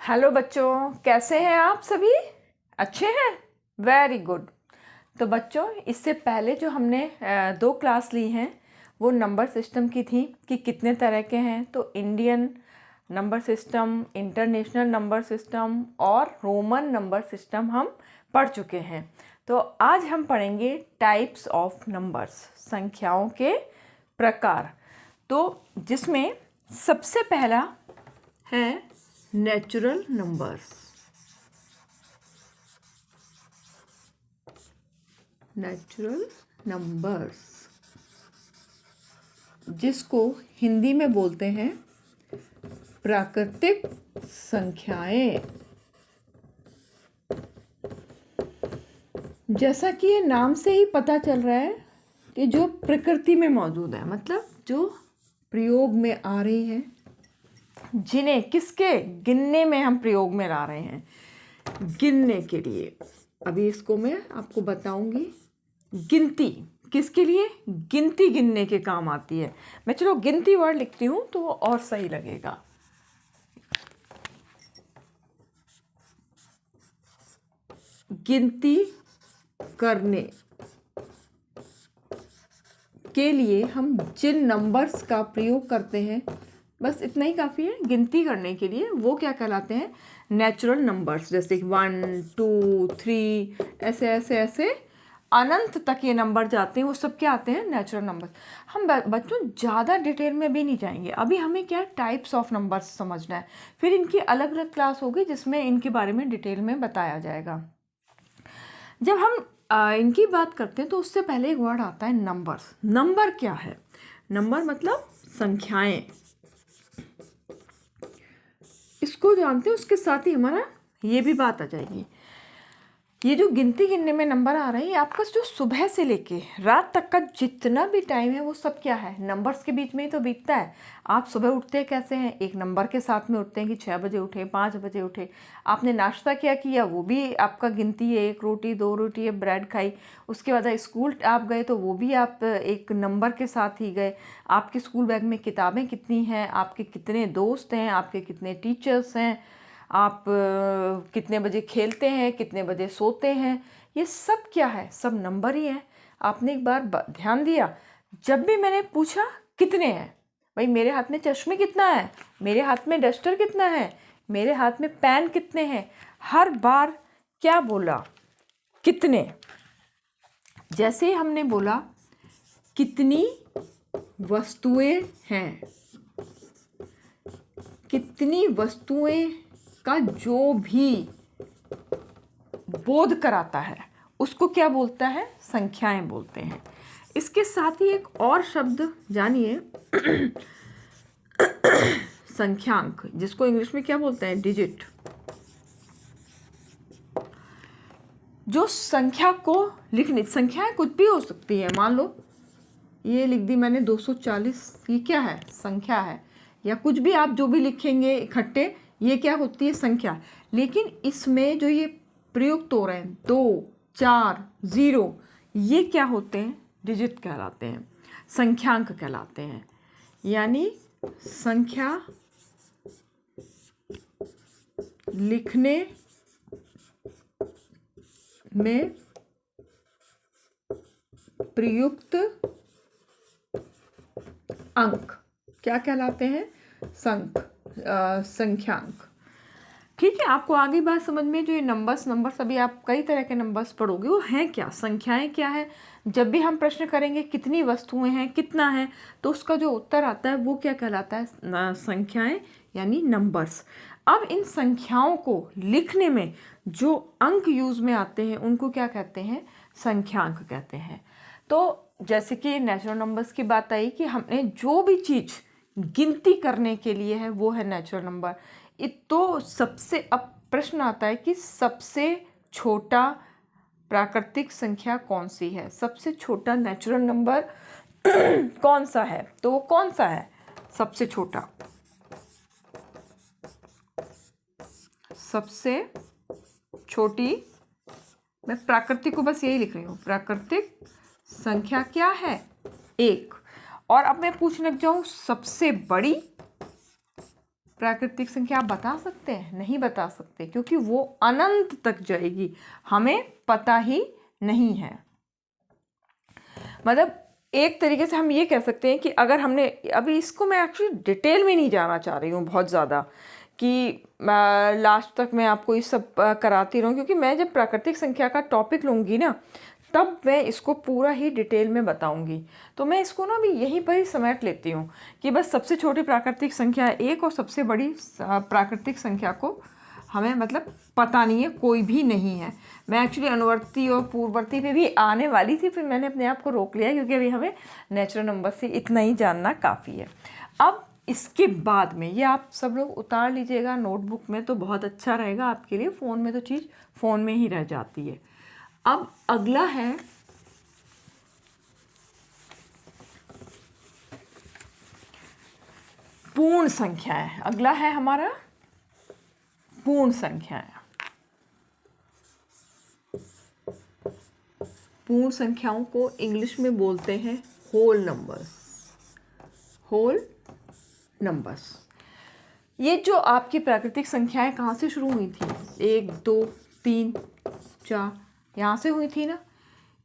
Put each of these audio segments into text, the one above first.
Hello बच्चों, कैसे हैं आप सभी? अच्छे हैं? Very good. तो बच्चों, इससे पहले जो हमने 2 क्लास ली हैं वो नंबर सिस्टम की थी कि कितने तरह के हैं। तो Indian number system, international number system और रोमन नंबर सिस्टम हम पढ़ चुके हैं। तो आज हम पढ़ेंगे टाइप्स ऑफ नंबर्स, संख्याओं के प्रकार। तो जिसमें सबसे पहला है नेचुरल नंबर्स। नेचुरल नंबर्स जिसको हिंदी में बोलते हैं प्राकृतिक संख्याएं। जैसा कि ये नाम से ही पता चल रहा है कि जो प्रकृति में मौजूद है, मतलब जो प्रयोग में आ रही है, जिन्हें किसके गिनने में हम प्रयोग में ला रहे हैं, गिनने के लिए। अभी इसको मैं आपको बताऊंगी। गिनती किसके लिए? गिनती गिनने के काम आती है। मैं चलो गिनती वर्ड लिखती हूँ तो वो और सही लगेगा। गिनती करने के लिए हम जिन नंबर्स का प्रयोग करते हैं, बस इतना ही काफ़ी है गिनती करने के लिए। वो क्या कहलाते हैं? Natural numbers. जैसे 1, 2, 3 ऐसे ऐसे ऐसे अनंत तक ये नंबर जाते हैं, वो सब क्या आते हैं? Natural number. हम बच्चों ज़्यादा डिटेल में भी नहीं जाएंगे। अभी हमें क्या टाइप्स ऑफ नंबर्स समझना है, फिर इनकी अलग अलग क्लास होगी जिसमें इनके बारे में डिटेल में बताया जाएगा। जब हम इनकी बात करते हैं तो उससे पहले एक वर्ड आता है नंबर्स। नंबर क्या है? नंबर मतलब संख्याएं। इसको जानते हैं, उसके साथ ही हमारा ये भी बात आ जाएगी। ये जो गिनती गिनने में नंबर आ रहा है, ये आपका जो सुबह से लेके रात तक का जितना भी टाइम है वो सब क्या है? नंबर्स के बीच में ही तो बीतता है। आप सुबह उठते कैसे हैं? एक नंबर के साथ में उठते हैं कि 6 बजे उठे, 5 बजे उठे। आपने नाश्ता क्या किया, वो भी आपका गिनती है। 1 रोटी, 2 रोटी, ब्रेड खाई। उसके बाद स्कूल आप गए तो वो भी आप एक नंबर के साथ ही गए। आपके स्कूल बैग में किताबें कितनी हैं, आपके कितने दोस्त हैं, आपके कितने टीचर्स हैं, आप कितने बजे खेलते हैं, कितने बजे सोते हैं, ये सब क्या है? सब नंबर ही है। आपने एक बार ध्यान दिया, जब भी मैंने पूछा कितने हैं, भाई मेरे हाथ में चश्मे कितना है, मेरे हाथ में डस्टर कितना है, मेरे हाथ में पेन कितने हैं, हर बार क्या बोला? कितने। जैसे हमने बोला कितनी वस्तुएं हैं, कितनी वस्तुएं का जो भी बोध कराता है उसको क्या बोलता है? संख्याएं बोलते हैं। इसके साथ ही एक और शब्द जानिए संख्यांक, जिसको इंग्लिश में क्या बोलते हैं? डिजिट। जो संख्या को लिखने, संख्याएं कुछ भी हो सकती है। मान लो ये लिख दी मैंने 240, ये क्या है? संख्या है। या कुछ भी आप जो भी लिखेंगे इकट्ठे, ये क्या होती है? संख्या। लेकिन इसमें जो ये प्रयुक्त हो रहे हैं 2, 4, 0, ये क्या होते हैं? डिजिट कहलाते हैं, संख्यांक कहलाते हैं। यानी संख्या लिखने में प्रयुक्त अंक क्या कहलाते हैं? संख्यांक। ठीक है, आपको आगे बात समझ में। जो ये नंबर्स अभी आप कई तरह के नंबर्स पढ़ोगे, वो हैं क्या? संख्याएं क्या है? जब भी हम प्रश्न करेंगे कितनी वस्तुएं हैं, कितना है, तो उसका जो उत्तर आता है वो क्या कहलाता है? संख्याएं, यानी नंबर्स। अब इन संख्याओं को लिखने में जो अंक यूज में आते हैं उनको क्या कहते हैं? संख्यांक कहते हैं। तो जैसे कि नेचुरल नंबर्स की बात आई कि हमने जो भी चीज़ गिनती करने के लिए है वो है नेचुरल नंबर। तो सबसे अब प्रश्न आता है कि सबसे छोटा प्राकृतिक संख्या कौन सी है? सबसे छोटा नेचुरल नंबर कौन सा है? तो वो कौन सा है सबसे छोटा? सबसे छोटी, मैं प्राकृतिक को बस यही लिख रही हूँ, प्राकृतिक संख्या क्या है? 1। और अब मैं पूछने लग जाऊँ सबसे बड़ी, प्राकृतिक संख्या आप बता सकते हैं? नहीं बता सकते, क्योंकि वो अनंत तक जाएगी, हमें पता ही नहीं है। मतलब एक तरीके से हम ये कह सकते हैं कि अगर हमने, अभी इसको मैं एक्चुअली डिटेल में नहीं जाना चाह रही हूँ बहुत ज़्यादा, कि लास्ट तक मैं आपको ये सब कराती रहूँ, क्योंकि मैं जब प्राकृतिक संख्या का टॉपिक लूँगी ना, तब मैं इसको पूरा ही डिटेल में बताऊंगी। तो मैं इसको ना अभी यहीं पर ही समेट लेती हूँ कि बस सबसे छोटी प्राकृतिक संख्या एक और सबसे बड़ी प्राकृतिक संख्या को हमें मतलब पता नहीं है, कोई भी नहीं है। मैं एक्चुअली अनुवर्ती और पूर्ववर्ती पे भी आने वाली थी, फिर मैंने अपने आप को रोक लिया, क्योंकि अभी हमें नेचुरल नंबर से इतना ही जानना काफ़ी है। अब इसके बाद में ये आप सब लोग उतार लीजिएगा नोटबुक में, तो बहुत अच्छा रहेगा आपके लिए। फ़ोन में तो चीज़ फ़ोन में ही रह जाती है। अब अगला है पूर्ण संख्याएं। अगला है हमारा पूर्ण संख्याएं। पूर्ण संख्याओं को इंग्लिश में बोलते हैं होल नंबर्स। Whole numbers. ये जो आपकी प्राकृतिक संख्याएं कहाँ से शुरू हुई थी? 1 2 3 4 यहाँ से हुई थी ना।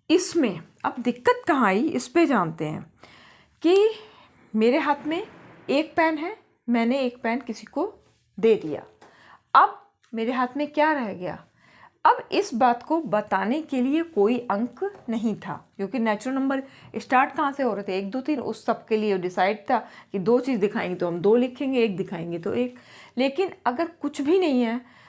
इसमें अब दिक्कत कहाँ आई, इस पे जानते हैं कि मेरे हाथ में एक पेन है, मैंने एक पेन किसी को दे दिया। अब मेरे हाथ में क्या रह गया? अब इस बात को बताने के लिए कोई अंक नहीं था, क्योंकि नेचुरल नंबर स्टार्ट कहाँ से हो रहे थे? 1 2 3। उस सब के लिए डिसाइड था कि 2 चीज़ दिखाएंगे तो हम 2 लिखेंगे, 1 दिखाएंगे तो 1। लेकिन अगर कुछ भी नहीं है,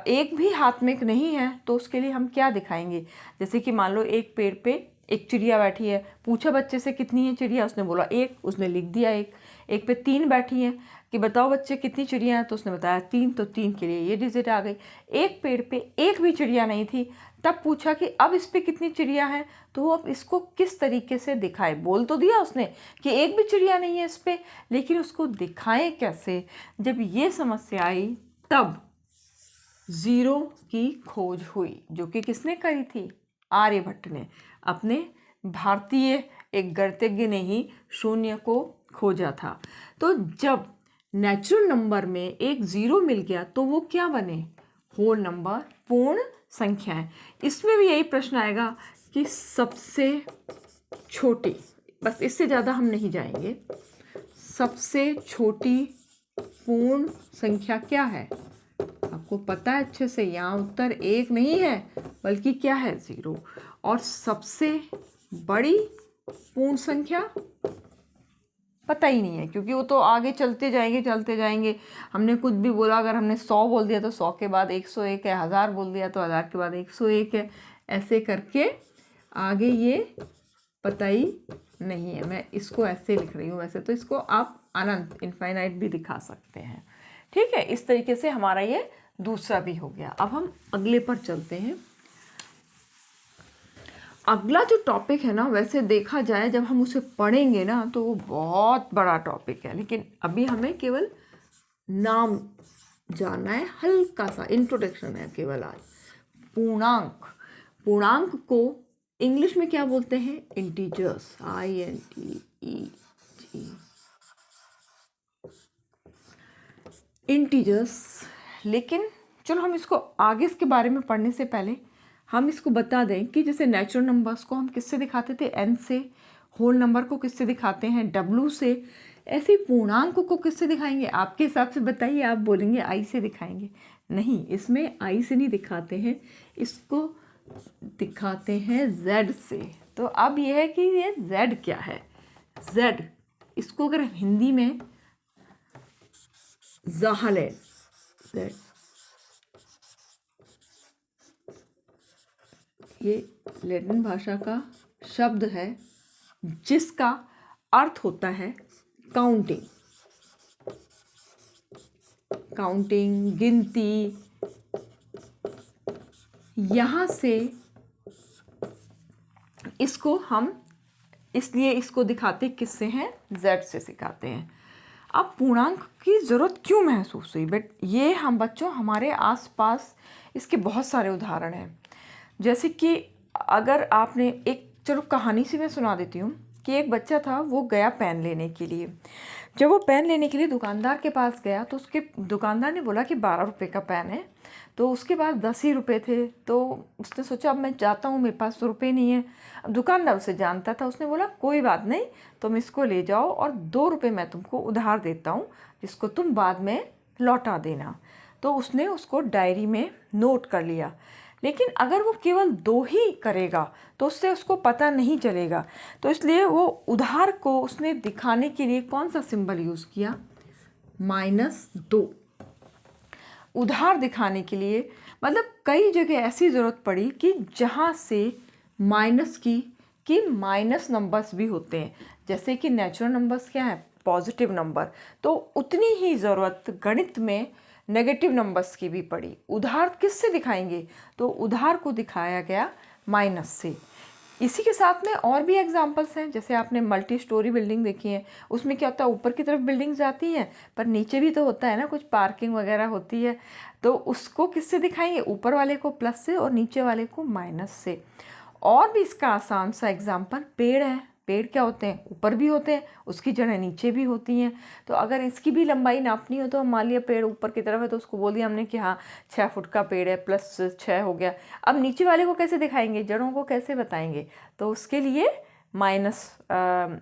एक भी हाथ में नहीं है, तो उसके लिए हम क्या दिखाएंगे? जैसे कि मान लो एक पेड़ पे एक चिड़िया बैठी है, पूछा बच्चे से कितनी है चिड़िया, उसने बोला 1, उसने लिख दिया 1। एक पे 3 बैठी हैं कि बताओ बच्चे कितनी चिड़िया हैं, तो उसने बताया 3, तो 3 के लिए ये डिजिट आ गई। एक पेड़ पे एक भी चिड़िया नहीं थी, तब पूछा कि अब इस पे कितनी चिड़िया हैं, तो वो अब इसको किस तरीके से दिखाए? बोल तो दिया उसने कि एक भी चिड़िया नहीं है इस पे, लेकिन उसको दिखाएं कैसे? जब ये समस्या आई तब ज़ीरो की खोज हुई, जो कि किसने करी थी? आर्यभट्ट ने। अपने भारतीय एक गणितज्ञ ने ही शून्य को खोजा था। तो जब नेचुरल नंबर में एक ज़ीरो मिल गया तो वो क्या बने? होल नंबर, पूर्ण संख्याएं। इसमें भी यही प्रश्न आएगा कि सबसे छोटी, बस इससे ज़्यादा हम नहीं जाएंगे, सबसे छोटी पूर्ण संख्या क्या है? आपको पता है अच्छे से, यहाँ उत्तर 1 नहीं है बल्कि क्या है? 0। और सबसे बड़ी पूर्ण संख्या पता ही नहीं है, क्योंकि वो तो आगे चलते जाएंगे। हमने कुछ भी बोला, अगर हमने 100 बोल दिया तो 100 के बाद 101 है, 1000 बोल दिया तो 1000 के बाद 101 है, ऐसे करके आगे ये पता ही नहीं है। मैं इसको ऐसे लिख रही हूँ, वैसे तो इसको आप अनंत, इनफाइनाइट भी दिखा सकते हैं। ठीक है, इस तरीके से हमारा ये दूसरा भी हो गया। अब हम अगले पर चलते हैं। अगला जो टॉपिक है ना, वैसे देखा जाए जब हम उसे पढ़ेंगे ना तो वो बहुत बड़ा टॉपिक है, लेकिन अभी हमें केवल नाम जानना है, हल्का सा इंट्रोडक्शन है केवल आज। पूर्णांक। पूर्णांक को इंग्लिश में क्या बोलते हैं? इंटीजर्स। INTEG। इंटीजर्स। लेकिन चलो हम इसको आगे, इसके बारे में पढ़ने से पहले हम इसको बता दें कि जैसे नेचुरल नंबर्स को हम किससे दिखाते थे? n से। होल नंबर को किससे दिखाते हैं? W से। ऐसे ही पूर्णांक को किससे दिखाएंगे? आपके हिसाब से बताइए। आप बोलेंगे I से दिखाएंगे। नहीं, इसमें I से नहीं दिखाते हैं, इसको दिखाते हैं Z से। तो अब यह है कि ये Z क्या है? Z, इसको अगर हिंदी में ज़ाहले, Z, ये लैटिन भाषा का शब्द है जिसका अर्थ होता है काउंटिंग। काउंटिंग, गिनती। यहाँ से इसको हम इसलिए इसको दिखाते किससे हैं? Z से सिखाते हैं। अब पूर्णांक की ज़रूरत क्यों महसूस हुई? बट ये हम बच्चों, हमारे आसपास इसके बहुत सारे उदाहरण हैं। जैसे कि अगर आपने एक, चलो कहानी सी मैं सुना देती हूँ कि एक बच्चा था, वो गया पेन लेने के लिए। जब वो पेन लेने के लिए दुकानदार के पास गया तो उसके दुकानदार ने बोला कि 12 रुपये का पेन है, तो उसके पास 10 ही रुपये थे। तो उसने सोचा अब मैं जाता हूँ, मेरे पास तो रुपये नहीं है। अब दुकानदार उसे जानता था, उसने बोला कोई बात नहीं, तुम इसको ले जाओ और 2 रुपये मैं तुमको उधार देता हूँ, जिसको तुम बाद में लौटा देना। तो उसने उसको डायरी में नोट कर लिया। लेकिन अगर वो केवल 2 ही करेगा तो उससे उसको पता नहीं चलेगा, तो इसलिए वो उधार को उसने दिखाने के लिए कौन सा सिंबल यूज़ किया, -2। उधार दिखाने के लिए मतलब कई जगह ऐसी ज़रूरत पड़ी कि जहाँ से माइनस की माइनस नंबर्स भी होते हैं, जैसे कि नेचुरल नंबर्स क्या है, पॉजिटिव नंबर। तो उतनी ही ज़रूरत गणित में नेगेटिव नंबर्स की भी पड़ी। उधार किससे दिखाएंगे, तो उधार को दिखाया गया माइनस से। इसी के साथ में और भी एग्जांपल्स हैं, जैसे आपने मल्टी स्टोरी बिल्डिंग देखी है, उसमें क्या होता है, ऊपर की तरफ बिल्डिंग जाती हैं पर नीचे भी तो होता है ना, कुछ पार्किंग वगैरह होती है। तो उसको किससे दिखाएंगे, ऊपर वाले को प्लस से और नीचे वाले को माइनस से। और भी इसका आसान सा एग्जाम्पल पेड़ है। पेड़ क्या होते हैं, ऊपर भी होते हैं, उसकी जड़ें नीचे भी होती हैं। तो अगर इसकी भी लंबाई नापनी हो तो हम मान लिया पेड़ ऊपर की तरफ है, तो उसको बोल दिया हमने कि हाँ 6 फुट का पेड़ है, +6 हो गया। अब नीचे वाले को कैसे दिखाएंगे, जड़ों को कैसे बताएंगे, तो उसके लिए माइनस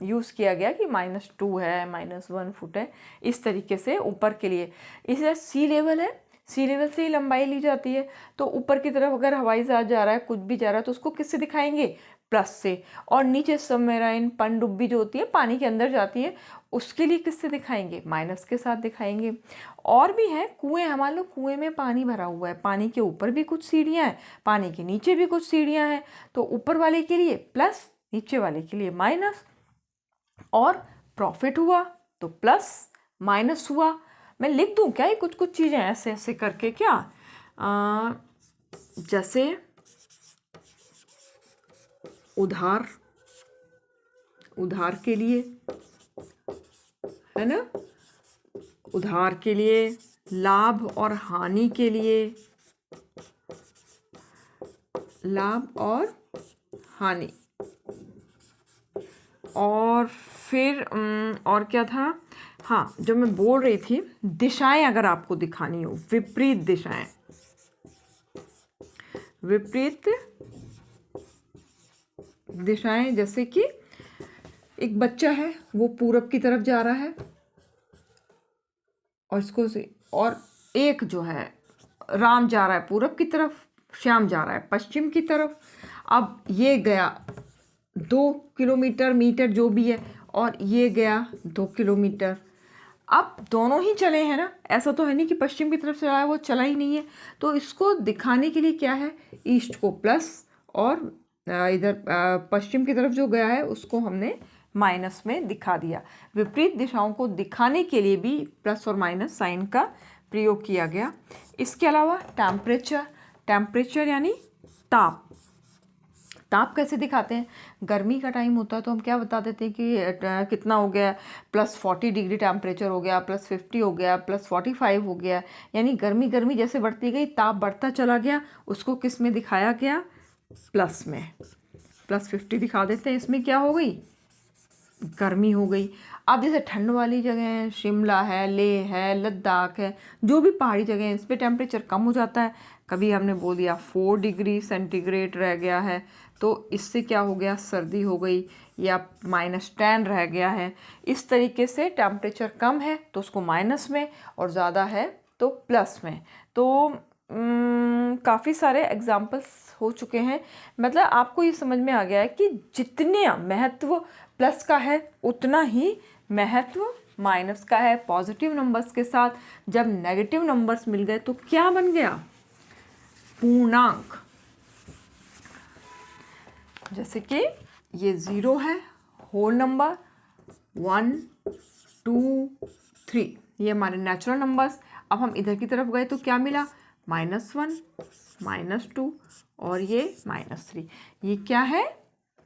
यूज़ किया गया कि -2 है, -1 फुट है, इस तरीके से ऊपर के लिए। इसे सी लेवल है, सी लेवल से ही लंबाई ली जाती है। तो ऊपर की तरफ अगर हवाई जहाज जा रहा है, कुछ भी जा रहा है, तो उसको किससे दिखाएंगे, प्लस से। और नीचे सबमरीन पनडुब्बी जो होती है, पानी के अंदर जाती है, उसके लिए किससे दिखाएंगे, माइनस के साथ दिखाएंगे। और भी है कुएं, हमारे लोग कुएं में पानी भरा हुआ है, पानी के ऊपर भी कुछ सीढ़ियाँ हैं, पानी के नीचे भी कुछ सीढ़ियाँ हैं। तो ऊपर वाले के लिए प्लस, नीचे वाले के लिए माइनस। और प्रॉफिट हुआ तो प्लस माइनस हुआ। मैं लिख दूं क्या ये कुछ कुछ चीज़ें ऐसे ऐसे करके, क्या जैसे उधार, उधार के लिए है ना, उधार के लिए, लाभ और हानि के लिए, लाभ और हानि। और फिर और क्या था, हाँ जो मैं बोल रही थी, दिशाएं अगर आपको दिखानी हो, विपरीत दिशाएं, विपरीत दिशाएं, जैसे कि एक बच्चा है वो पूरब की तरफ जा रहा है और इसको से, और एक जो है राम जा रहा है पूरब की तरफ, श्याम जा रहा है पश्चिम की तरफ। अब ये गया 2 किलोमीटर, मीटर जो भी है, और ये गया 2 किलोमीटर। अब दोनों ही चले हैं ना, ऐसा तो है नहीं कि पश्चिम की तरफ से आया वो चला ही नहीं है। तो इसको दिखाने के लिए क्या है, ईस्ट को प्लस और इधर पश्चिम की तरफ जो गया है उसको हमने माइनस में दिखा दिया। विपरीत दिशाओं को दिखाने के लिए भी प्लस और माइनस साइन का प्रयोग किया गया। इसके अलावा टेम्परेचर, टेम्परेचर यानी ताप। ताप कैसे दिखाते हैं, गर्मी का टाइम होता है तो हम क्या बता देते हैं कि कितना हो गया, +40 डिग्री टेम्परेचर हो गया, +50 हो गया, +45 हो गया। यानी गर्मी गर्मी जैसे बढ़ती गई, ताप बढ़ता चला गया, उसको किस में दिखाया गया, प्लस में। +50 दिखा देते हैं, इसमें क्या हो गई, गर्मी हो गई। अब जैसे ठंड वाली जगह है, शिमला है, लेह है, लद्दाख है, जो भी पहाड़ी जगह है, इस पर टेम्परेचर कम हो जाता है। कभी हमने बोल दिया 4 डिग्री सेंटीग्रेड रह गया है, तो इससे क्या हो गया, सर्दी हो गई, या -10 रह गया है। इस तरीके से टेम्परेचर कम है तो उसको माइनस में, और ज़्यादा है तो प्लस में। तो काफ़ी सारे एग्जाम्पल्स हो चुके हैं। मतलब आपको ये समझ में आ गया है कि जितने महत्व प्लस का है उतना ही महत्व माइनस का है। पॉजिटिव नंबर्स के साथ जब नेगेटिव नंबर्स मिल गए तो क्या बन गया, पूर्णांक। जैसे कि ये 0 है, होल नंबर 1 2 3, ये हमारे नेचुरल नंबर्स। अब हम इधर की तरफ गए तो क्या मिला, -1 -2 और ये -3। ये क्या है,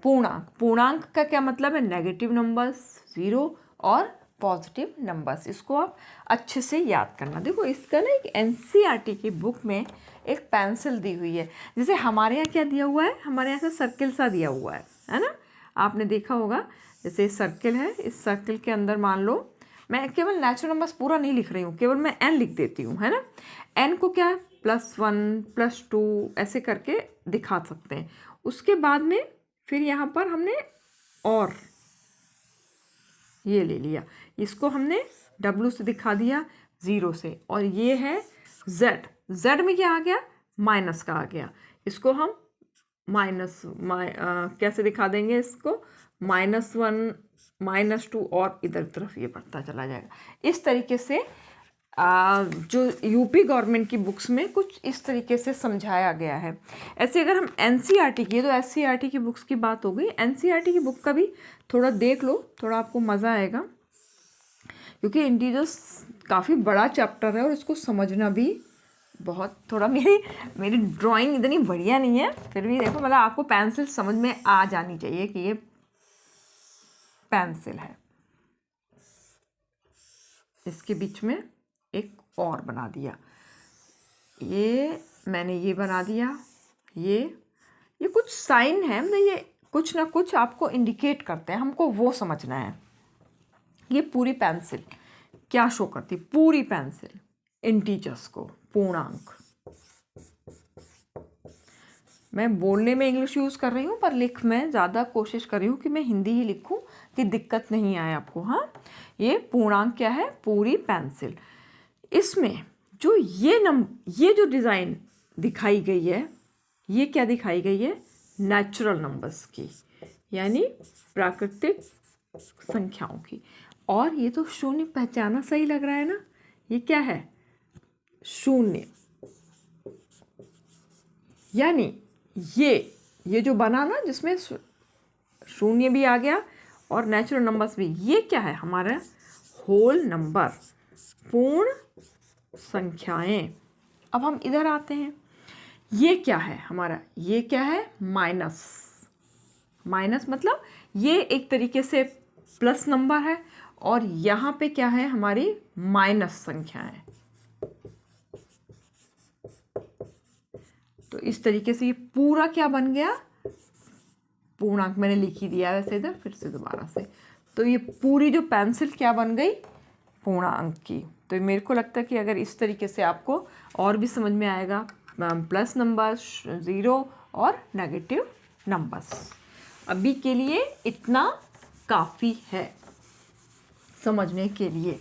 पूर्णांक। पूर्णांक का क्या मतलब है, नेगेटिव नंबर्स 0 और पॉजिटिव नंबर्स। इसको आप अच्छे से याद करना। देखो इसका ना एक NCERT की बुक में एक पेंसिल दी हुई है। जैसे हमारे यहाँ क्या दिया हुआ है, हमारे यहाँ से सर्किल सा दिया हुआ है ना, आपने देखा होगा जैसे सर्किल है, इस सर्किल के अंदर मान लो मैं केवल नेचुरल नंबर्स पूरा नहीं लिख रही हूँ, केवल मैं n लिख देती हूँ, है ना। n को क्या है +1 +2 ऐसे करके दिखा सकते हैं। उसके बाद में फिर यहाँ पर हमने और ये ले लिया, इसको हमने W से दिखा दिया 0 से, और ये है Z में क्या आ गया माइनस का आ गया, इसको हम कैसे दिखा देंगे इसको -1 -2 और इधर तरफ ये बढ़ता चला जाएगा। इस तरीके से जो यूपी गवर्नमेंट की बुक्स में कुछ इस तरीके से समझाया गया है। ऐसे अगर हम एनसीईआरटी की, तो एससीईआरटी की बुक्स की बात हो गई, एनसीईआरटी की बुक का भी थोड़ा देख लो, थोड़ा आपको मज़ा आएगा, क्योंकि इंटीजर्स काफ़ी बड़ा चैप्टर है और इसको समझना भी बहुत थोड़ा मेरी ड्राइंग इतनी बढ़िया नहीं है, फिर भी देखो मतलब आपको पेंसिल समझ में आ जानी चाहिए कि ये पेंसिल है। इसके बीच में एक और बना दिया, ये मैंने ये बना दिया, ये कुछ साइन है, मतलब ये कुछ ना कुछ आपको इंडिकेट करते हैं, हमको वो समझना है। ये पूरी पेंसिल क्या शो करती, पूरी पेंसिल इंटीजर्स को, पूर्णांक। मैं बोलने में इंग्लिश यूज़ कर रही हूँ, पर मैं ज़्यादा कोशिश कर रही हूँ कि मैं हिंदी ही लिखूँ कि दिक्कत नहीं आए आपको। हाँ, ये पूर्णांक क्या है, पूरी पेंसिल। इसमें जो ये जो डिज़ाइन दिखाई गई है, ये क्या दिखाई गई है, नेचुरल नंबर्स की, यानी प्राकृतिक संख्याओं की। और ये तो शून्य पहचाना सही लग रहा है ना, ये क्या है शून्य, यानी ये जो बना ना जिसमें शून्य भी आ गया और नेचुरल नंबर्स भी, ये क्या है हमारा होल नंबर, पूर्ण संख्याएं। अब हम इधर आते हैं, ये क्या है हमारा, ये क्या है माइनस मतलब ये एक तरीके से प्लस नंबर है, और यहाँ पे क्या है हमारी माइनस संख्याएं। तो इस तरीके से ये पूरा क्या बन गया, पूर्णांक मैंने लिख ही दिया वैसे इधर, फिर से दोबारा से। तो ये पूरी जो पेंसिल क्या बन गई, पूर्णांक की। तो मेरे को लगता है कि अगर इस तरीके से आपको और भी समझ में आएगा, प्लस नंबर्स, ज़ीरो और नेगेटिव नंबर्स। अभी के लिए इतना काफ़ी है समझने के लिए,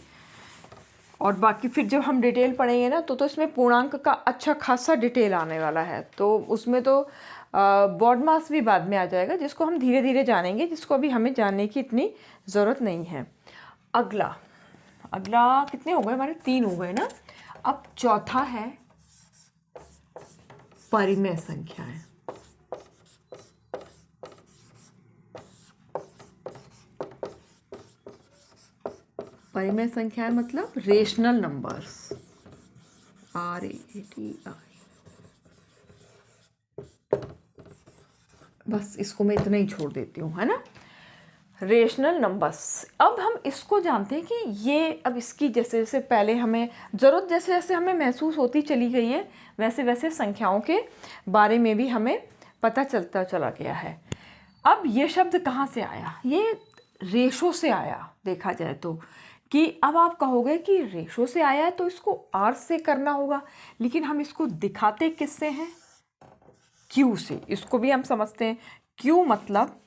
और बाकी फिर जब हम डिटेल पढ़ेंगे ना तो इसमें पूर्णांक का अच्छा खासा डिटेल आने वाला है। तो उसमें तो बॉड मास भी बाद में आ जाएगा, जिसको हम धीरे धीरे जानेंगे, जिसको अभी हमें जानने की इतनी ज़रूरत नहीं है। अगला कितने हो गए हमारे, 3 हो गए ना। अब चौथा है परिमेय संख्याएं। परिमेय संख्याएं मतलब रेशनल नंबर्स, RATI। बस इसको मैं इतना ही छोड़ देती हूँ, है ना, रेशनल नंबर्स। अब हम इसको जानते हैं कि ये, अब इसकी जैसे जैसे पहले हमें ज़रूरत जैसे जैसे हमें महसूस होती चली गई है, वैसे वैसे संख्याओं के बारे में भी हमें पता चलता चला गया है। अब ये शब्द कहाँ से आया, ये रेशो से आया देखा जाए तो, कि अब आप कहोगे कि रेशो से आया है तो इसको R से करना होगा, लेकिन हम इसको दिखाते किससे हैं, Q से। इसको भी हम समझते हैं, Q मतलब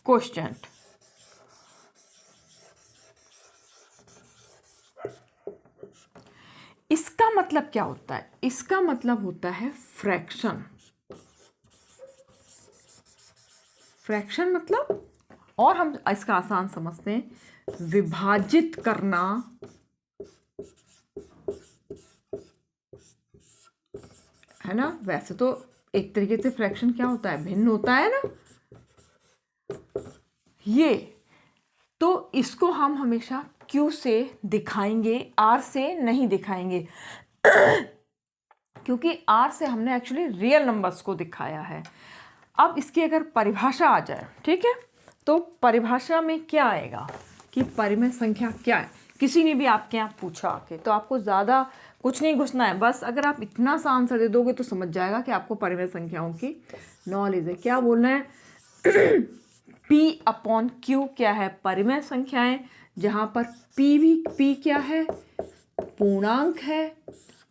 क्वोशिएंट। इसका मतलब क्या होता है, इसका मतलब होता है फ्रैक्शन। फ्रैक्शन मतलब, और हम इसका आसान समझते हैं, विभाजित करना है ना। वैसे तो एक तरीके से फ्रैक्शन क्या होता है, भिन्न होता है ना। ये तो इसको हम हमेशा Q से दिखाएंगे, R से नहीं दिखाएंगे क्योंकि R से हमने एक्चुअली रियल नंबर्स को दिखाया है। अब इसकी अगर परिभाषा आ जाए, ठीक है, तो परिभाषा में क्या आएगा कि परिमेय संख्या क्या है। किसी ने भी आपके यहाँ पूछा आके, तो आपको ज़्यादा कुछ नहीं घुसना है, बस अगर आप इतना सा आंसर दे दोगे तो समझ जाएगा कि आपको परिमेय संख्याओं की नॉलेज है। क्या बोलना है P/Q क्या है? परिमेय संख्याएं, जहाँ पर P क्या है? पूर्णांक है,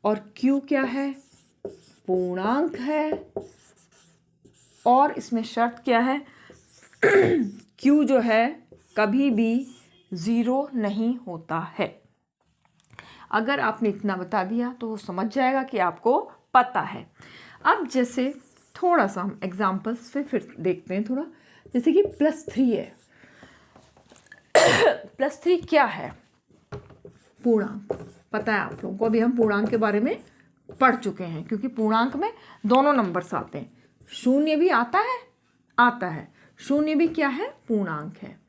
और Q क्या है? पूर्णांक है। और इसमें शर्त क्या है? Q जो है कभी भी 0 नहीं होता है। अगर आपने इतना बता दिया तो वो समझ जाएगा कि आपको पता है। अब जैसे थोड़ा सा हम एग्जाम्पल्स पे फिर देखते हैं थोड़ा, जैसे कि +3 है। +3 क्या है? पूर्णांक। पता है आप लोगों को, अभी हम पूर्णांक के बारे में पढ़ चुके हैं, क्योंकि पूर्णांक में दोनों नंबर्स आते हैं। 0 भी आता है। 0 भी क्या है? पूर्णांक है।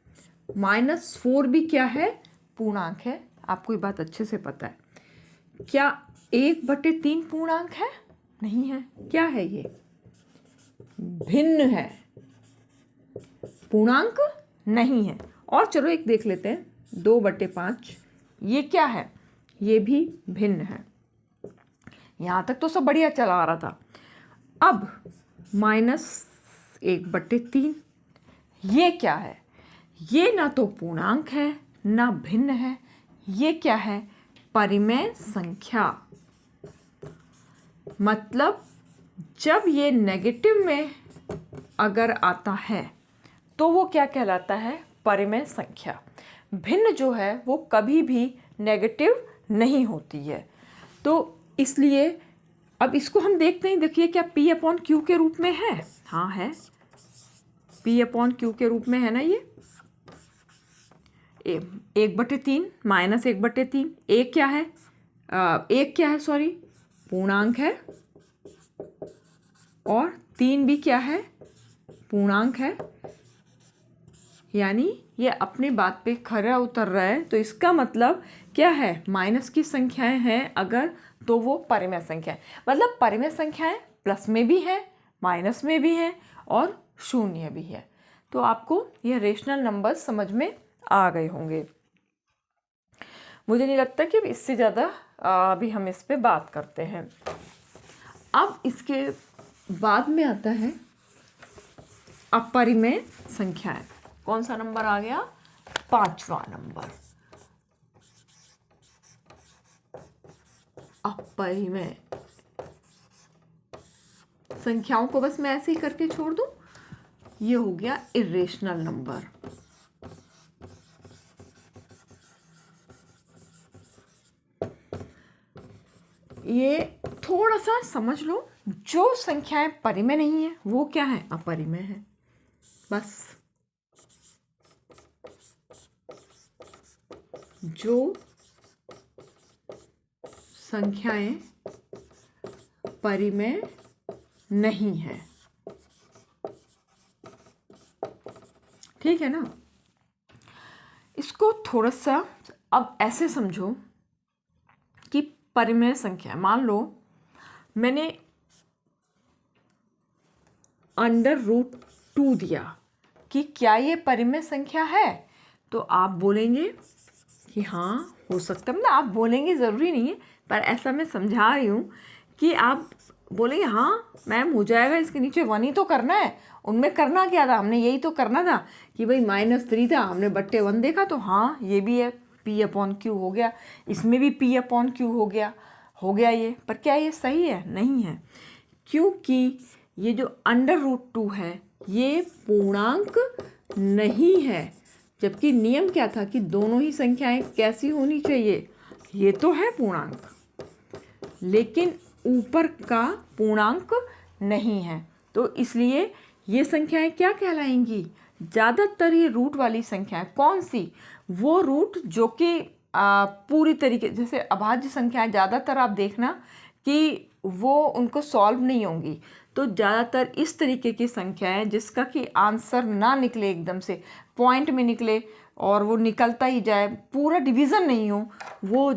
-4 भी क्या है? पूर्णांक है। आपको ये बात अच्छे से पता है। क्या 1/3 पूर्णांक है? नहीं है। क्या है ये? भिन्न है, पूर्णांक नहीं है। और चलो एक देख लेते हैं, 2/5 ये क्या है? ये भी भिन्न है। यहाँ तक तो सब बढ़िया चला आ रहा था। अब -1/3 ये क्या है? ये ना तो पूर्णांक है ना भिन्न है। ये क्या है? परिमेय संख्या। मतलब जब ये नेगेटिव में अगर आता है तो वो क्या कहलाता है? परिमेय संख्या। भिन्न जो है वो कभी भी नेगेटिव नहीं होती है। तो इसलिए अब इसको हम देखते हैं। देखिए, क्या P/Q के रूप में है? हाँ है, P/Q के रूप में है ना ये। 1/3 -1/3 एक क्या है? सॉरी, पूर्णांक है, और 3 भी क्या है? पूर्णांक है। यानी ये अपनी बात पे खरा उतर रहा है। तो इसका मतलब क्या है? माइनस की संख्याएं हैं अगर, तो वो परिमेय संख्या है। मतलब परिमेय संख्याएं प्लस में भी है, माइनस में भी है, और 0 भी है। तो आपको ये रेशनल नंबर्स समझ में आ गए होंगे। मुझे नहीं लगता कि इससे ज़्यादा अभी हम इस पे बात करते हैं। अब इसके बाद में आता है अपरिमेय संख्याएं। कौन सा नंबर आ गया? 5वां नंबर, अपरिमेय संख्याओं को बस मैं ऐसे ही करके छोड़ दूं। ये हो गया इरेशनल नंबर। ये थोड़ा सा समझ लो, जो संख्याएं परिमेय नहीं है वो क्या है? अपरिमेय है। बस जो संख्याएं परिमेय नहीं है, ठीक है ना। इसको थोड़ा सा अब ऐसे समझो कि परिमेय संख्या, मान लो मैंने √2 दिया, कि क्या ये परिमेय संख्या है? तो आप बोलेंगे कि हाँ हो सकता है। मतलब आप बोलेंगे ज़रूरी नहीं है, पर ऐसा मैं समझा रही हूँ कि आप बोलेंगे हाँ मैम हो जाएगा, इसके नीचे 1 ही तो करना है। उनमें करना क्या था? हमने यही तो करना था कि भाई -3 था, हमने /1 देखा, तो हाँ ये भी है, P/Q हो गया। इसमें भी P/Q हो गया ये। पर क्या ये सही है? नहीं है, क्योंकि ये जो √2 है ये पूर्णांक नहीं है। जबकि नियम क्या था कि दोनों ही संख्याएं कैसी होनी चाहिए? ये तो है पूर्णांक, लेकिन ऊपर का पूर्णांक नहीं है। तो इसलिए ये संख्याएं क्या कहलाएंगी? ज़्यादातर ये रूट वाली संख्याएं। कौन सी? वो रूट जो कि पूरी तरीके, जैसे अभाज्य संख्याएं ज़्यादातर आप देखना कि वो उनको सॉल्व नहीं होंगी। तो ज़्यादातर इस तरीके की संख्याएं जिसका कि आंसर ना निकले एकदम से, पॉइंट में निकले और वो निकलता ही जाए, पूरा डिवीज़न नहीं हो, वो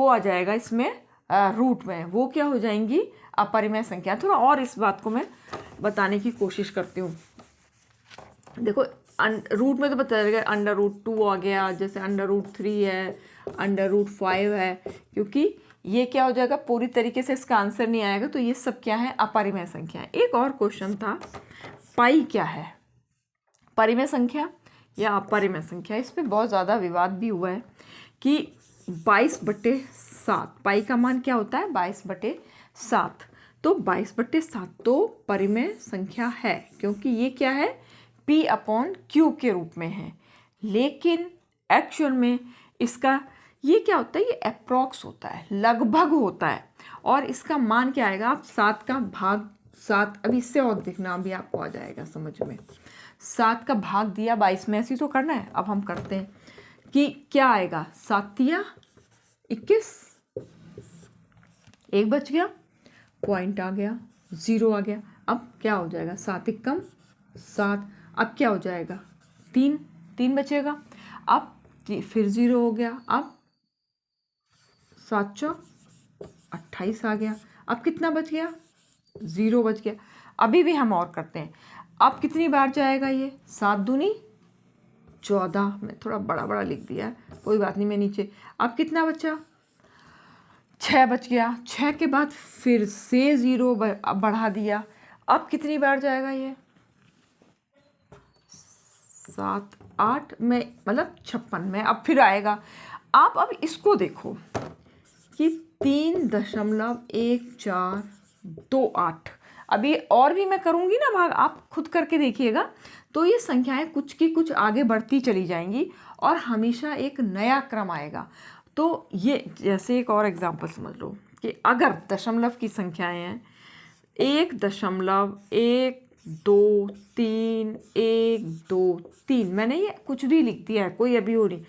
आ जाएगा इसमें रूट में। वो क्या हो जाएंगी? अपरिमेय संख्या। थोड़ा और इस बात को मैं बताने की कोशिश करती हूँ। देखो रूट में तो बता देगा, √2 आ गया, जैसे √3 है, √5 है, क्योंकि ये क्या हो जाएगा? पूरी तरीके से इसका आंसर नहीं आएगा। तो ये सब क्या है? अपरिमेय संख्या है। एक और क्वेश्चन था, पाई क्या है? परिमेय संख्या या अपरिमेय संख्या, इस पे बहुत ज़्यादा विवाद भी हुआ है कि 22/7 पाई का मान क्या होता है, 22/7। तो 22/7 तो परिमेय संख्या है, क्योंकि ये क्या है, P/Q के रूप में है। लेकिन एक्चुअल में इसका ये क्या होता है, ये अप्रॉक्स होता है, लगभग होता है। और इसका मान क्या आएगा, आप 7 का भाग 7, अभी इससे और देखना अभी आपको आ जाएगा समझ में। 7 का भाग दिया 22 में, ऐसे तो करना है। अब हम करते हैं कि क्या आएगा, 7 × 21, 1 बच गया, पॉइंट आ गया, 0 आ गया। अब क्या हो जाएगा, 7 × 7, अब क्या हो जाएगा, 3 बचेगा। अब फिर 0 हो गया, अब 7 × 28 आ गया। अब कितना बच गया, 0 बच गया। अभी भी हम और करते हैं। अब कितनी बार जाएगा ये, 7 दूनी 14, मैं थोड़ा बड़ा बड़ा लिख दिया, कोई बात नहीं, मैं नीचे। अब कितना बचा, 6 बच गया। 6 के बाद फिर से 0 बढ़ा दिया। अब कितनी बार जाएगा ये, 7 8 में, मतलब 56 में अब फिर आएगा। आप अब इसको देखो कि 3.1428। अभी और भी मैं करूँगी ना भाग, आप खुद करके देखिएगा। तो ये संख्याएं कुछ की कुछ आगे बढ़ती चली जाएंगी और हमेशा एक नया क्रम आएगा। तो ये जैसे एक और एग्जांपल समझ लो कि अगर दशमलव की संख्याएं हैं 1.123 123, मैंने ये कुछ भी लिख दिया है, कोई अभी हो नहीं।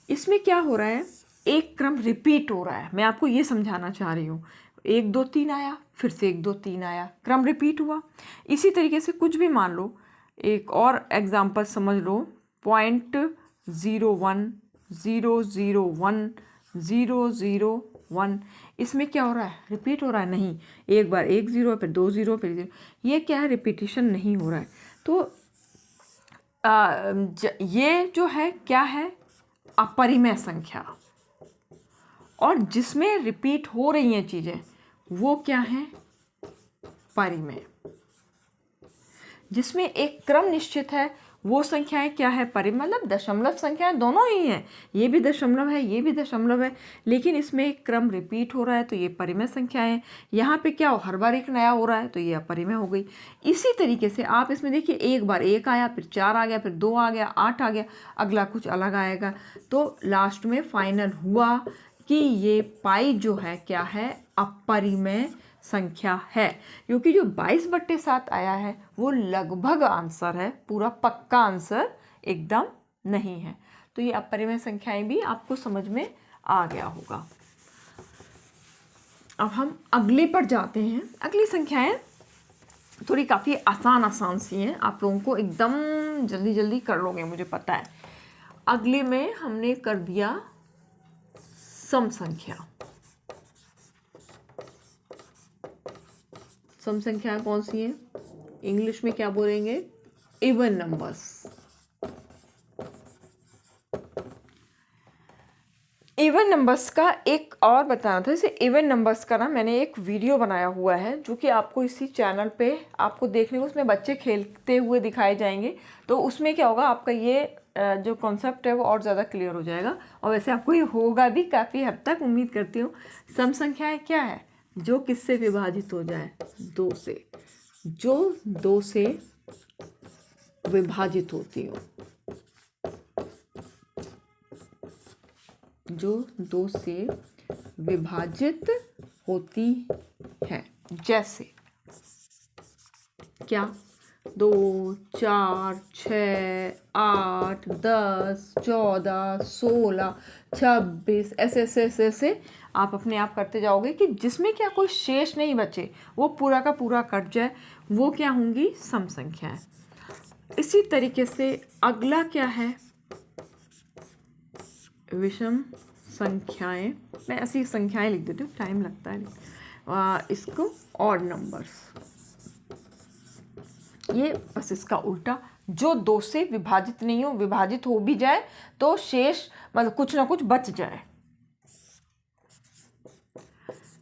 इसमें क्या हो रहा है, एक क्रम रिपीट हो रहा है। मैं आपको ये समझाना चाह रही हूँ। 1 2 3 आया, फिर से 1 2 3 आया, क्रम रिपीट हुआ। इसी तरीके से कुछ भी मान लो, एक और एग्जांपल समझ लो, 0.01 001 001, इसमें क्या हो रहा है, रिपीट हो रहा है, नहीं। एक बार 1 0, फिर 2 0, फिर 0, ये क्या है, रिपीटिशन नहीं हो रहा है। तो ये जो है क्या है, अपरिमेय संख्या। और जिसमें रिपीट हो रही हैं चीज़ें वो क्या है, परिमेय। जिसमें एक क्रम निश्चित है वो संख्याएं क्या है, परिमेय। मतलब दशमलव संख्याएं दोनों ही हैं, ये भी दशमलव है, ये भी दशमलव है, लेकिन इसमें एक क्रम रिपीट हो रहा है तो ये परिमेय संख्याएं हैं। यहाँ पे क्या हो, हर बार एक नया हो रहा है तो ये अपरिमेय हो गई। इसी तरीके से आप इसमें देखिए, एक बार 1 आया, फिर 4 आ गया, फिर 2 आ गया, 8 आ गया, अगला कुछ अलग आएगा। तो लास्ट में फाइनल हुआ कि ये पाई जो है क्या है, अपरिमेय संख्या है। क्योंकि जो 22/7 आया है वो लगभग आंसर है, पूरा पक्का आंसर एकदम नहीं है। तो ये अपरिमेय संख्याएं भी आपको समझ में आ गया होगा। अब हम अगले पर जाते हैं। अगली संख्याएं थोड़ी काफ़ी आसान सी हैं, आप लोगों को एकदम जल्दी जल्दी कर लोगे, मुझे पता है। अगले में हमने कर दिया सम संख्या। सम संख्या कौन सी है, इंग्लिश में क्या बोलेंगे, इवन नंबर्स। इवन नंबर्स का एक और बताना था। जैसे इवन नंबर्स का ना मैंने एक वीडियो बनाया हुआ है जो कि आपको इसी चैनल पे आपको देखने को, उसमें बच्चे खेलते हुए दिखाए जाएंगे। तो उसमें क्या होगा, आपका ये जो कॉन्सेप्ट है वो और ज़्यादा क्लियर हो जाएगा। और वैसे आपको ये होगा भी काफ़ी हद तक, उम्मीद करती हूँ। सम संख्याएं क्या है, जो किससे विभाजित हो जाए, 2 से, जो 2 से विभाजित होती हो, जो 2 से विभाजित होती है। जैसे क्या, 2 4 6 8 10 14 16 26, ऐसे ऐसे ऐसे ऐसे आप अपने आप करते जाओगे कि जिसमें क्या कोई शेष नहीं बचे, वो पूरा का पूरा कट जाए, वो क्या होंगी, सम संख्याएं। इसी तरीके से अगला क्या है, विषम संख्याएं। मैं ऐसी संख्याएं लिख देती हूँ, टाइम लगता है। इसको ऑड नंबर्स, ये बस इसका उल्टा, जो 2 से विभाजित नहीं हो, विभाजित हो भी जाए तो शेष मतलब कुछ ना कुछ बच जाए।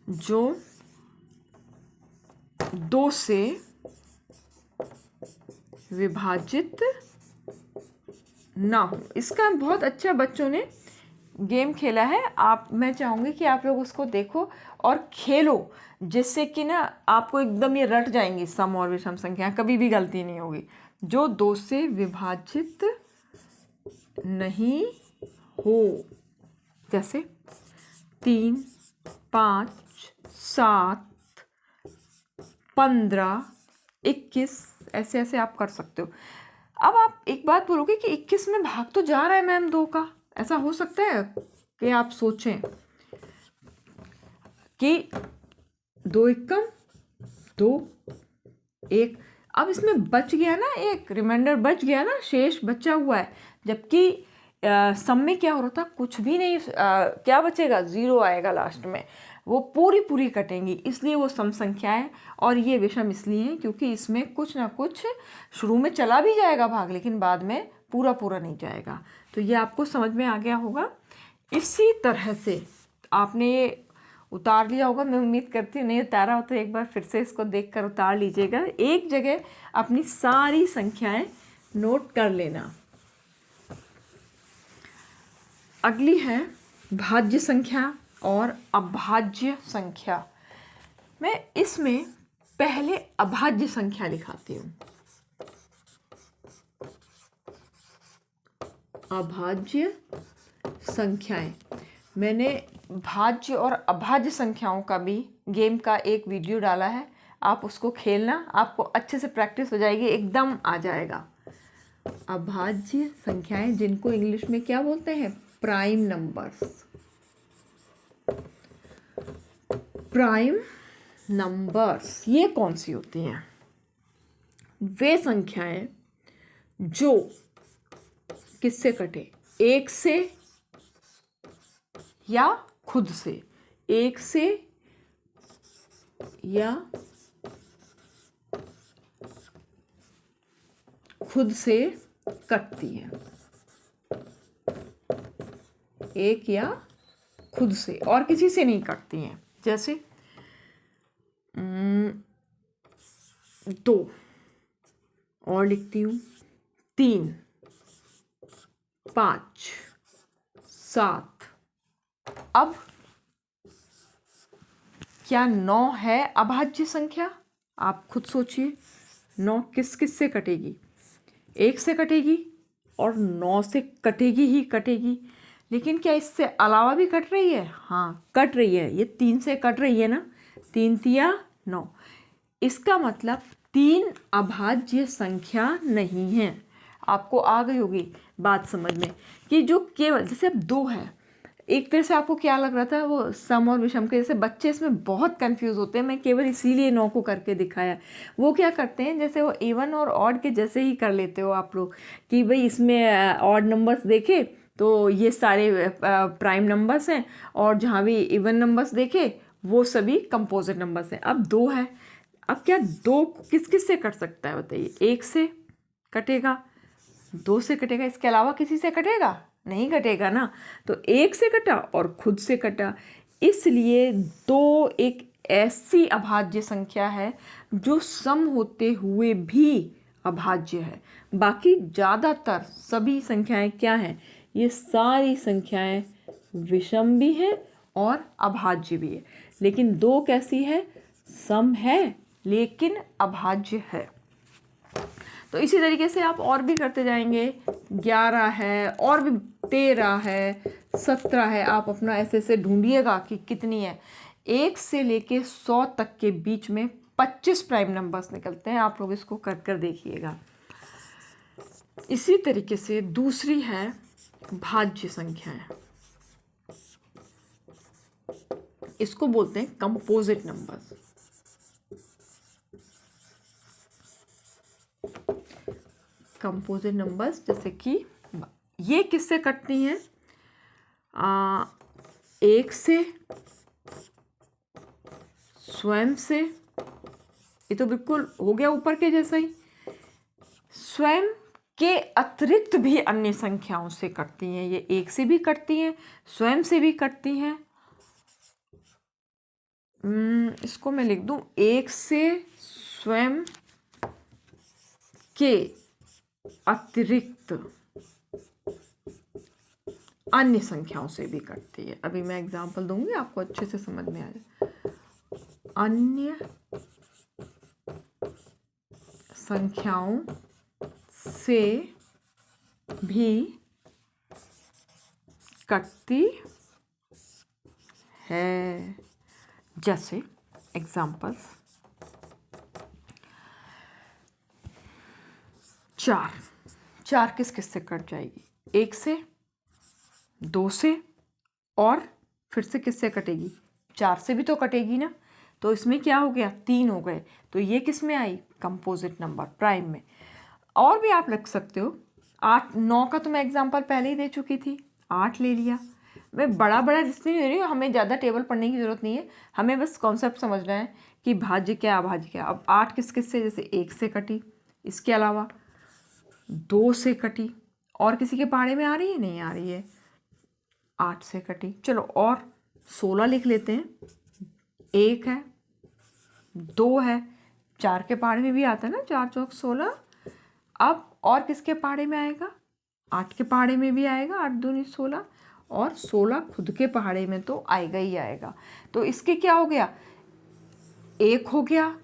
जो 2 से विभाजित ना हो। इसका बहुत अच्छा बच्चों ने गेम खेला है। मैं चाहूँगी कि आप लोग उसको देखो और खेलो, जिससे कि ना आपको एकदम ये रट जाएंगी सम और विषम संख्या, कभी भी गलती नहीं होगी। जो 2 से विभाजित नहीं हो, जैसे 3, 5, 7, 15, 21, ऐसे ऐसे आप कर सकते हो। अब आप एक बात बोलोगे कि 21 में भाग तो जा रहा है मैम 2 का, ऐसा हो सकता है कि आप सोचें कि 2 एकम 2, 1, अब इसमें बच गया ना, एक रिमाइंडर बच गया ना, शेष बचा हुआ है। जबकि सम में क्या हो रहा था, कुछ भी नहीं, क्या बचेगा, 0 आएगा लास्ट में, वो पूरी पूरी कटेंगी, इसलिए वो सम संख्या है। और ये विषम इसलिए है क्योंकि इसमें कुछ ना कुछ शुरू में चला भी जाएगा भाग, लेकिन बाद में पूरा पूरा नहीं जाएगा। तो ये आपको समझ में आ गया होगा। इसी तरह से आपने ये उतार लिया होगा, मैं उम्मीद करती हूँ। नहीं उतारा हो तो एक बार फिर से इसको देखकर उतार लीजिएगा। एक जगह अपनी सारी संख्याएं नोट कर लेना। अगली है भाज्य संख्या और अभाज्य संख्या। मैं इसमें पहले अभाज्य संख्या लिखाती हूँ। अभाज्य संख्याएं, मैंने भाज्य और अभाज्य संख्याओं का भी गेम का एक वीडियो डाला है, आप उसको खेलना, आपको अच्छे से प्रैक्टिस हो जाएगी, एकदम आ जाएगा। अभाज्य संख्याएं, जिनको इंग्लिश में क्या बोलते हैं, प्राइम नंबर्स। प्राइम नंबर्स ये कौन सी होती हैं? वे संख्याएं जो किससे कटे, 1 से या खुद से, 1 से या खुद से कटती है, 1 या खुद से, और किसी से नहीं कटती हैं। जैसे 2 और लिखती हूँ, 3, 5, 7। अब क्या 9 है अभाज्य संख्या? आप खुद सोचिए, 9 किस किस से कटेगी? 1 से कटेगी और 9 से कटेगी ही कटेगी। लेकिन क्या इससे अलावा भी कट रही है? हाँ कट रही है, ये 3 से कट रही है ना, 3 तिया 9। इसका मतलब 3 अभाज्य संख्या नहीं है। आपको आ गई होगी बात समझ में कि जो केवल, जैसे अब 2 है, एक तरह से आपको क्या लग रहा था, वो सम और विषम के, जैसे बच्चे इसमें बहुत कंफ्यूज होते हैं, मैं केवल इसीलिए 9 को करके दिखाया। वो क्या करते हैं, जैसे वो इवन और ऑड के जैसे ही कर लेते हो आप लोग, कि भाई इसमें ऑड नंबर्स देखे तो ये सारे प्राइम नंबर्स हैं, और जहाँ भी इवन नंबर्स देखे वो सभी कंपोजिट नंबर्स हैं। अब 2 है, अब क्या 2 किस किस से कट सकता है बताइए? 1 से कटेगा, 2 से कटेगा, इसके अलावा किसी से कटेगा? नहीं कटेगा ना। तो 1 से कटा और खुद से कटा, इसलिए 2 एक ऐसी अभाज्य संख्या है जो सम होते हुए भी अभाज्य है। बाकी ज़्यादातर सभी संख्याएं क्या हैं? ये सारी संख्याएं विषम भी हैं और अभाज्य भी है। लेकिन 2 कैसी है? सम है लेकिन अभाज्य है। तो इसी तरीके से आप और भी करते जाएंगे। 11 है, और भी 13 है, 17 है। आप अपना ऐसे ऐसे ढूंढिएगा कि कितनी है। 1 से लेके 100 तक के बीच में 25 प्राइम नंबर्स निकलते हैं। आप लोग इसको कर कर देखिएगा। इसी तरीके से दूसरी है भाज्य संख्याएं, इसको बोलते हैं कंपोजिट नंबर्स। कंपोजिट नंबर्स जैसे कि ये किससे कटती हैं? 1 से, स्वयं से, ये तो बिल्कुल हो गया ऊपर के जैसा ही। स्वयं के अतिरिक्त भी अन्य संख्याओं से कटती हैं। ये 1 से भी कटती हैं, स्वयं से भी कटती हैं। इसको मैं लिख दूं, 1 से स्वयं के अतिरिक्त अन्य संख्याओं से भी कटती है। अभी मैं एग्जांपल दूंगी, आपको अच्छे से समझ में आ जाए। अन्य संख्याओं से भी कटती है। जैसे एग्जाम्पल्स, 4 किस किस से कट जाएगी? 1 से, 2 से, और फिर से किससे कटेगी? 4 से भी तो कटेगी ना। तो इसमें क्या हो गया? 3 हो गए। तो ये किस में आई? कंपोजिट नंबर, प्राइम में। और भी आप रख सकते हो। 8, 9 का तो मैं एग्जांपल पहले ही दे चुकी थी, 8 ले लिया। मैं बड़ा बड़ा इसलिए नहीं दे रही हूँ, हमें ज़्यादा टेबल पढ़ने की ज़रूरत नहीं है, हमें बस कॉन्सेप्ट समझना है कि भाज्य क्या अभाज्य क्या। अब 8 किस किस से? जैसे 1 से कटी, इसके अलावा 2 से कटी, और किसी के पहाड़े में आ रही है? नहीं आ रही है। 8 से कटी। चलो और 16 लिख लेते हैं। 1 है, 2 है, 4 के पहाड़े में भी आता है ना, 4 चौक 16। अब और किसके पहाड़े में आएगा? 8 के पहाड़े में भी आएगा, 8 दूनी 16, और 16 खुद के पहाड़े में तो आएगा ही आएगा। तो इसके क्या हो गया? 1 हो गया,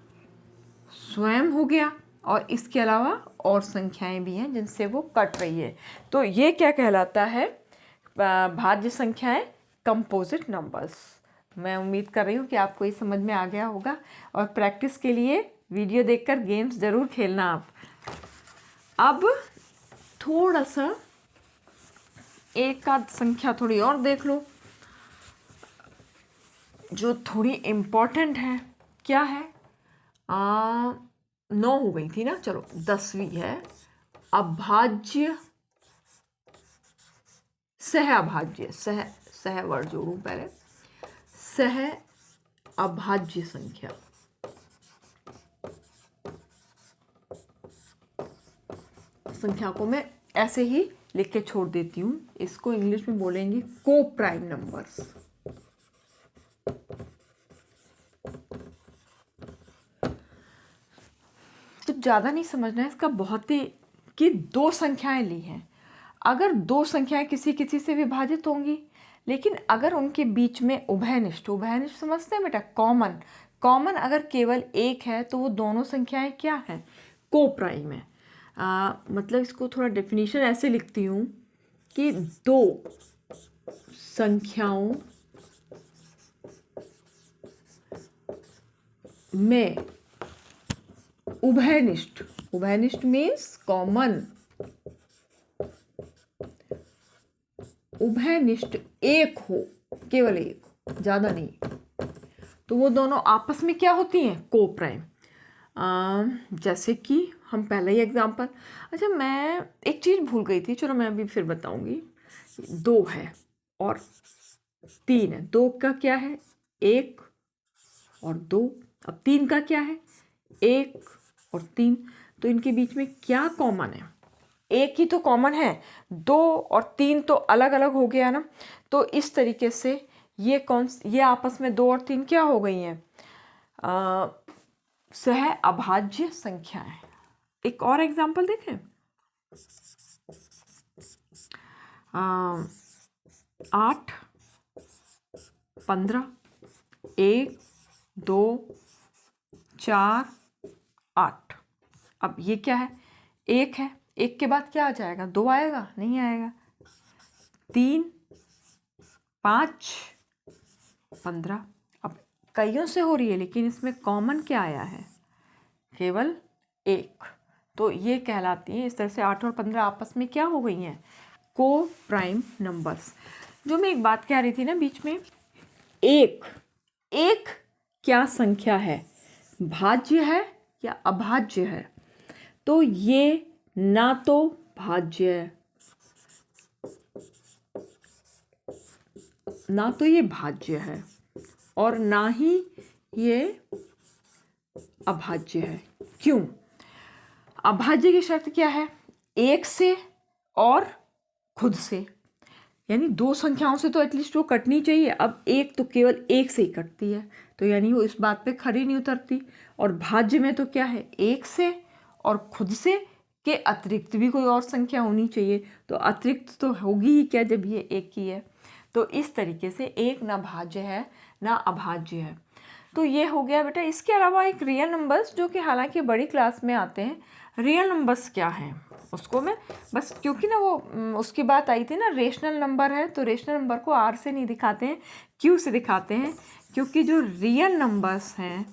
स्वयं हो गया, और इसके अलावा और संख्याएं भी हैं जिनसे वो कट रही है। तो ये क्या कहलाता है? भाज्य संख्याएं, कंपोजिट नंबर्स। मैं उम्मीद कर रही हूँ कि आपको ये समझ में आ गया होगा, और प्रैक्टिस के लिए वीडियो देखकर गेम्स ज़रूर खेलना आप। अब थोड़ा सा एक आध संख्या थोड़ी और देख लो जो थोड़ी इम्पोर्टेंट है। क्या है? 9 हो गई थी ना, चलो 10वीं है। अभाज्य, सह अभाज्य, सह वर्ड जोड़ूं पहले, सह अभाज्य संख्या। संख्या को मैं ऐसे ही लिख के छोड़ देती हूँ, इसको इंग्लिश में बोलेंगे को प्राइम नंबर्स। तो ज़्यादा नहीं समझना है इसका, बहुत ही कि 2 संख्याएं ली हैं। अगर 2 संख्याएं किसी किसी से विभाजित होंगी, लेकिन अगर उनके बीच में उभयनिष्ठ, उभयनिष्ठ समझते हैं बेटा? कॉमन, कॉमन अगर केवल 1 है तो वो दोनों संख्याएं क्या हैं? को प्राइम है। मतलब इसको थोड़ा डेफिनेशन ऐसे लिखती हूँ कि 2 संख्याओं में उभयनिष्ठ, उभयनिष्ठ मीन्स कॉमन, उभयनिष्ठ 1 हो, केवल 1, ज़्यादा नहीं, तो वो दोनों आपस में क्या होती हैं? को प्राइम। जैसे कि हम पहले ही एग्जाम्पल, अच्छा मैं एक चीज़ भूल गई थी, चलो मैं अभी फिर बताऊंगी। 2 है और 3 है। 2 का क्या है? 1 और 2। अब 3 का क्या है? 1 और 3। तो इनके बीच में क्या कॉमन है? 1 ही तो कॉमन है, 2 और 3 तो अलग अलग हो गया ना। तो इस तरीके से ये आपस में 2 और 3 क्या हो गई हैं? सह अभाज्य संख्याएं। एक और एग्जाम्पल देखें। 8, 15, 1, 2, 4, 8। अब ये क्या है? 1 है, 1 के बाद क्या आ जाएगा? 2 आएगा? नहीं आएगा। 3, 5, 15। अब कईयों से हो रही है, लेकिन इसमें कॉमन क्या आया है? केवल 1। तो ये कहलाती है, इस तरह से 8 और 15 आपस में क्या हो गई हैं? को प्राइम नंबर्स। जो मैं एक बात कह रही थी ना बीच में, एक क्या संख्या है? भाज्य है या अभाज्य है? तो ये ना तो भाज्य है, ना तो ये भाज्य है, और ना ही ये अभाज्य है। क्यों? अभाज्य की शर्त क्या है? 1 से और खुद से, यानी 2 संख्याओं से तो एटलीस्ट वो कटनी चाहिए। अब 1 तो केवल 1 से ही कटती है, तो यानी वो इस बात पे खरी नहीं उतरती। और भाज्य में तो क्या है? 1 से और खुद से, के अतिरिक्त भी कोई और संख्या होनी चाहिए, तो अतिरिक्त तो होगी ही क्या जब ये एक ही है। तो इस तरीके से एक ना भाज्य है ना अभाज्य है। तो ये हो गया बेटा। इसके अलावा एक रियल नंबर्स, जो कि हालांकि बड़ी क्लास में आते हैं। रियल नंबर्स क्या हैं उसको मैं बस, क्योंकि ना वो उसकी बात आई थी ना, रेशनल नंबर है तो रेशनल नंबर को आर से नहीं दिखाते हैं, क्यू से दिखाते हैं, क्योंकि जो रियल नंबर्स हैं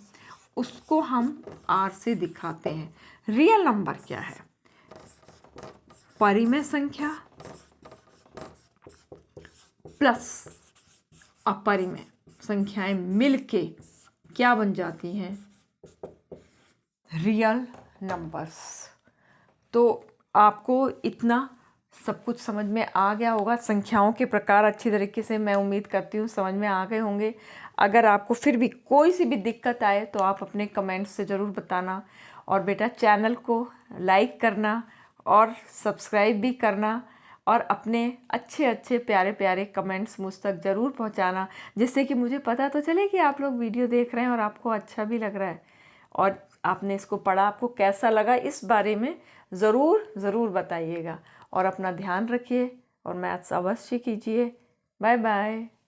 उसको हम आर से दिखाते हैं। रियल नंबर क्या है? परिमेय संख्या प्लस अपरिमेय संख्याएं मिलके क्या बन जाती हैं? Real numbers. तो आपको इतना सब कुछ समझ में आ गया होगा। संख्याओं के प्रकार अच्छी तरीके से मैं उम्मीद करती हूँ समझ में आ गए होंगे। अगर आपको फिर भी कोई सी भी दिक्कत आए तो आप अपने कमेंट्स से ज़रूर बताना। और बेटा चैनल को लाइक करना और सब्सक्राइब भी करना, और अपने अच्छे अच्छे प्यारे प्यारे कमेंट्स मुझ तक ज़रूर पहुंचाना, जिससे कि मुझे पता तो चले कि आप लोग वीडियो देख रहे हैं और आपको अच्छा भी लग रहा है और आपने इसको पढ़ा, आपको कैसा लगा इस बारे में ज़रूर बताइएगा। और अपना ध्यान रखिए और मैथ्स अवश्य कीजिए। Bye bye.